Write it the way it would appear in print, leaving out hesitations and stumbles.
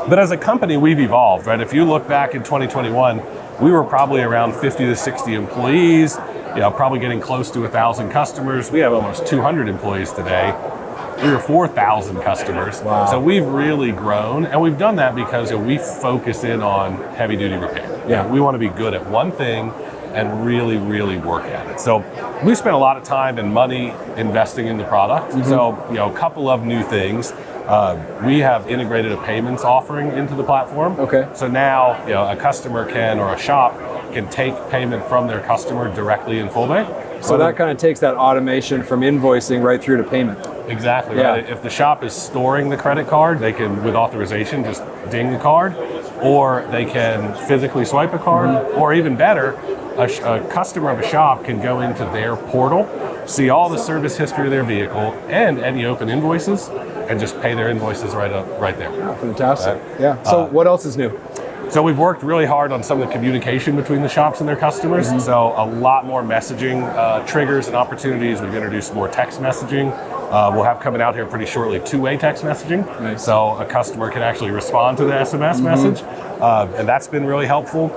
But as a company, we've evolved, right? If you look back in 2021, we were probably around 50 to 60 employees, probably getting close to 1,000 customers. We have almost 200 employees today. 3,000 or 4,000 customers. Wow. So we've really grown, and we've done that because we focus in on heavy duty repair. Yeah. We want to be good at one thing and really, really work at it. So we spent a lot of time and money investing in the product. So, a couple of new things. We have integrated a payments offering into the platform. Okay. So now, a customer can, or a shop can take payment from their customer directly in Fullbay. So that kind of takes that automation from invoicing right through to payment. Exactly, Yeah. right. If the shop is storing the credit card, they can, with authorization, just ding the card, or they can physically swipe a card, or even better, a customer of a shop can go into their portal, see all the service history of their vehicle and any open invoices, and just pay their invoices right there. Fantastic. Yeah. So what else is new? So we've worked really hard on some of the communication between the shops and their customers. So a lot more messaging triggers and opportunities. We've introduced more text messaging. We'll have coming out here pretty shortly two-way text messaging. Nice. So a customer can actually respond to the SMS message. And that's been really helpful.